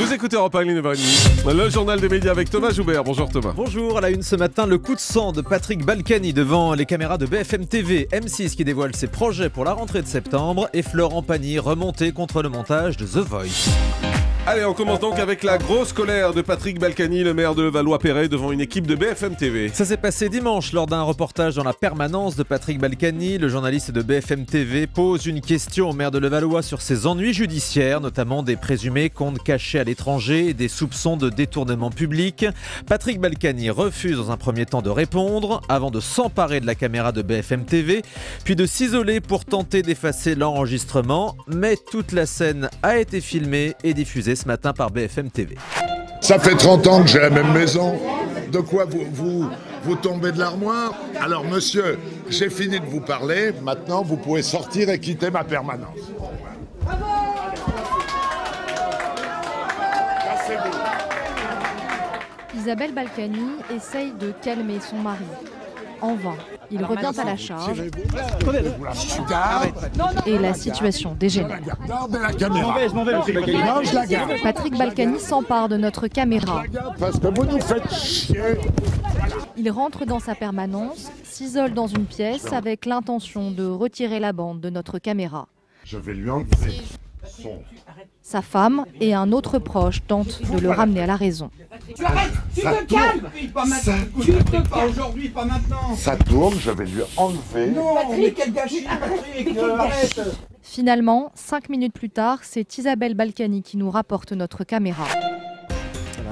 Vous écoutez Europe 1, 9h30. Le journal des médias avec Thomas Joubert. Bonjour Thomas. Bonjour, à la une ce matin, le coup de sang de Patrick Balkany devant les caméras de BFM TV. M6 qui dévoile ses projets pour la rentrée de septembre et Florent Pagny remonté contre le montage de The Voice. Allez, on commence donc avec la grosse colère de Patrick Balkany, le maire de Levallois-Perret, devant une équipe de BFM TV. Ça s'est passé dimanche lors d'un reportage dans la permanence de Patrick Balkany. Le journaliste de BFM TV pose une question au maire de Levallois sur ses ennuis judiciaires, notamment des présumés comptes cachés à l'étranger et des soupçons de détournement public. Patrick Balkany refuse dans un premier temps de répondre, avant de s'emparer de la caméra de BFM TV, puis de s'isoler pour tenter d'effacer l'enregistrement. Mais toute la scène a été filmée et diffusée ce matin par BFM TV. Ça fait 30 ans que j'ai la même maison. De quoi vous tombez de l'armoire? Alors monsieur, j'ai fini de vous parler. Maintenant, vous pouvez sortir et quitter ma permanence. Cassez-vous. Isabelle Balkany essaye de calmer son mari. En vain, il revient à la charge et la situation dégénère. Patrick Balkany s'empare de notre caméra. Parce que vous nous faites chier. Il rentre dans sa permanence, s'isole dans une pièce avec l'intention de retirer la bande de notre caméra. Je vais lui enlever son... Sa femme et un autre proche tentent de le ramener à la raison. Tu arrêtes, tu te calmes. Tu te calmes aujourd'hui, pas maintenant. Ça tourne, je vais lui enlever. Non, mais quel gâchis, Patrick, arrête. Finalement, 5 minutes plus tard, c'est Isabelle Balkany qui nous rapporte notre caméra.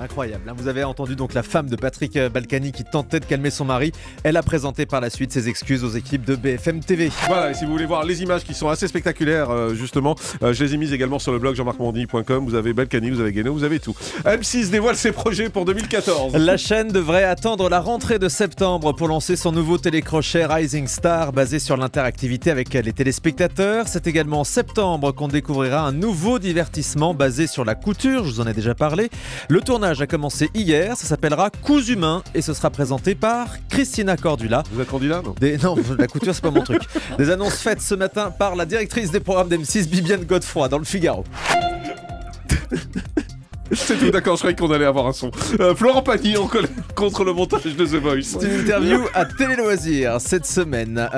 Incroyable, vous avez entendu donc la femme de Patrick Balkany qui tentait de calmer son mari. Elle a présenté par la suite ses excuses aux équipes de BFM TV. Voilà, et si vous voulez voir les images qui sont assez spectaculaires, justement, je les ai mises également sur le blog jean-marc-mondy.com. Vous avez Balkany, vous avez Guénaud, vous avez tout. M6 dévoile ses projets pour 2014. La chaîne devrait attendre la rentrée de septembre pour lancer son nouveau télécrochet Rising Star basé sur l'interactivité avec les téléspectateurs. C'est également en septembre qu'on découvrira un nouveau divertissement basé sur la couture, je vous en ai déjà parlé. Le tournage a commencé hier, ça s'appellera Coups Humains et ce sera présenté par Christina Cordula. Vous êtes candidat, non? Non, la couture c'est pas mon truc. Des annonces faites ce matin par la directrice des programmes d'M6, Bibiane Godefroy, dans le Figaro. C'est tout, d'accord, je croyais qu'on allait avoir un son. Florent Pagny en colère contre le montage de The Voice. C'est une interview à Télé Loisirs cette semaine.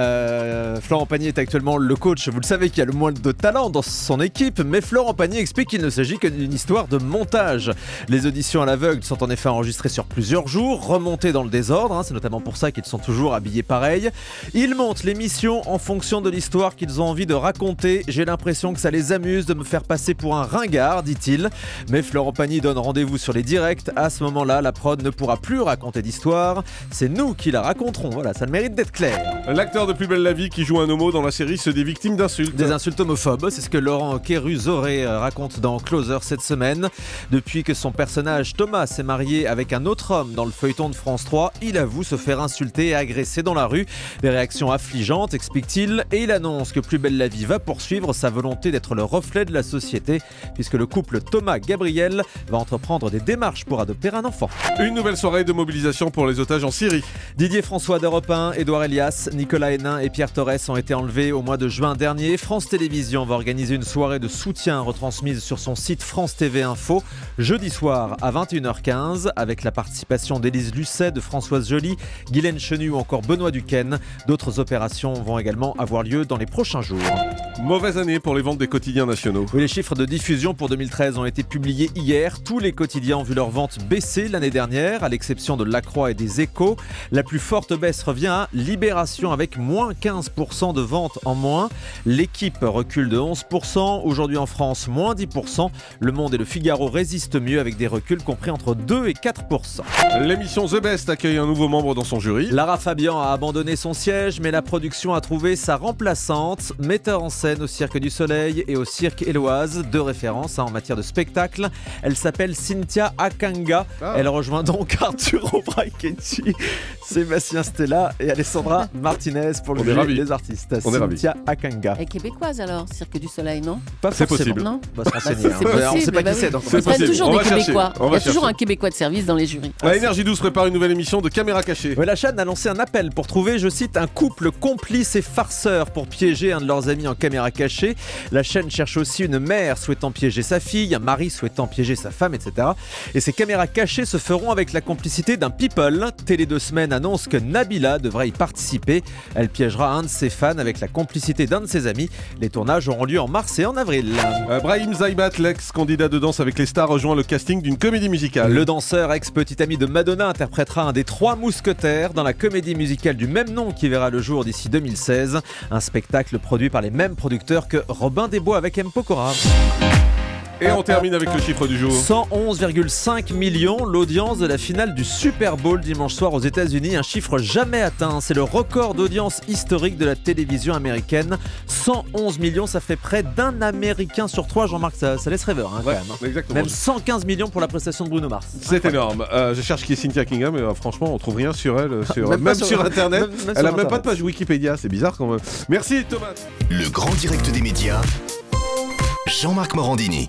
Florent Pagny est actuellement le coach, vous le savez, qui a le moins de talent dans son équipe, mais Florent Pagny explique qu'il ne s'agit que d'une histoire de montage. Les auditions à l'aveugle sont en effet enregistrées sur plusieurs jours, remontées dans le désordre, c'est notamment pour ça qu'ils sont toujours habillés pareil. Ils montent l'émission en fonction de l'histoire qu'ils ont envie de raconter. J'ai l'impression que ça les amuse de me faire passer pour un ringard, dit-il. Mais Florent Pagny donne rendez-vous sur les directs. À ce moment-là, la prod ne pourra plus raconter d'histoire. C'est nous qui la raconterons. Voilà, ça le mérite d'être clair. L'acteur de Plus belle la vie qui joue un homo dans la série se dit victime d'insultes. Des insultes homophobes, c'est ce que Laurent Kéruzoré raconte dans Closer cette semaine. Depuis que son personnage Thomas s'est marié avec un autre homme dans le feuilleton de France 3, il avoue se faire insulter et agresser dans la rue. Des réactions affligeantes, explique-t-il, et il annonce que Plus belle la vie va poursuivre sa volonté d'être le reflet de la société, puisque le couple Thomas-Gabriel va entreprendre des démarches pour adopter un enfant. Une nouvelle soirée de mobilisation pour les otages en Syrie. Didier François d'Europe 1, Édouard Elias, Nicolas Hénin et Pierre Torres ont été enlevés au mois de juin dernier. France Télévisions va organiser une soirée de soutien retransmise sur son site France TV Info jeudi soir à 21h15 avec la participation d'Élise Lucet, de Françoise Joly, Guylaine Chenu ou encore Benoît Duquesne. D'autres opérations vont également avoir lieu dans les prochains jours. Mauvaise année pour les ventes des quotidiens nationaux. Oui, les chiffres de diffusion pour 2013 ont été publiés hier. Tous les quotidiens ont vu leurs ventes baisser l'année dernière, à l'exception de La Croix et des Échos. La plus forte baisse revient à Libération avec moins 15% de ventes en moins. L'Équipe recule de 11%. Aujourd'hui en France, moins 10%. Le Monde et le Figaro résistent mieux avec des reculs compris entre 2 et 4%. L'émission The Best accueille un nouveau membre dans son jury. Lara Fabian a abandonné son siège, mais la production a trouvé sa remplaçante, metteur en scène au Cirque du Soleil et au Cirque Éloise, deux références en matière de spectacle. Elle s'appelle Cynthia Akanga. Elle rejoint donc Arturo Brachetti, Sébastien Stella et Alessandra Martinez pour le jury des artistes. Cynthia Akanga. Elle est québécoise alors, Cirque du Soleil, non? Pas c'est forcément. possible. Non. On va se renseigner. C'est possible, on sait pas bah qui c'est. oui. Donc C'est On prenne possible. toujours On des va chercher. Québécois. On Il y va a toujours chercher. un Québécois de service dans les jurys. La Énergie 12 prépare une nouvelle émission de Caméra cachée. Ouais, la chaîne a lancé un appel pour trouver, je cite, un couple complice et farceur pour piéger un de leurs amis en caméra cachée. La chaîne cherche aussi une mère souhaitant piéger sa fille, un mari souhaitant piéger sa femme, etc. Et ces caméras cachées se feront avec la complicité d'un people. Télé 2 Semaines annonce que Nabila devrait y participer. Elle piégera un de ses fans avec la complicité d'un de ses amis. Les tournages auront lieu en mars et en avril. Brahim Zaibat, l'ex-candidat de Danse avec les stars, rejoint le casting d'une comédie musicale. Le danseur, ex-petit ami de Madonna, interprétera un des 3 mousquetaires dans la comédie musicale du même nom qui verra le jour d'ici 2016. Un spectacle produit par les mêmes producteurs que Robin des Bois avec M. Pokora. Et on termine avec le chiffre du jour. 111,5 millions, l'audience de la finale du Super Bowl dimanche soir aux États-Unis, un chiffre jamais atteint. C'est le record d'audience historique de la télévision américaine. 111 millions, ça fait près d'un Américain sur 3. Jean-Marc, ça laisse rêveur quand même. Exactement. Même 115 millions pour la prestation de Bruno Mars. C'est énorme. Je cherche qui est Cynthia Kingham, mais franchement, on trouve rien sur elle, Même sur Internet. même Elle sur a même pas de Internet. page Wikipédia, c'est bizarre quand même. Merci Thomas. Le grand direct des médias, Jean-Marc Morandini.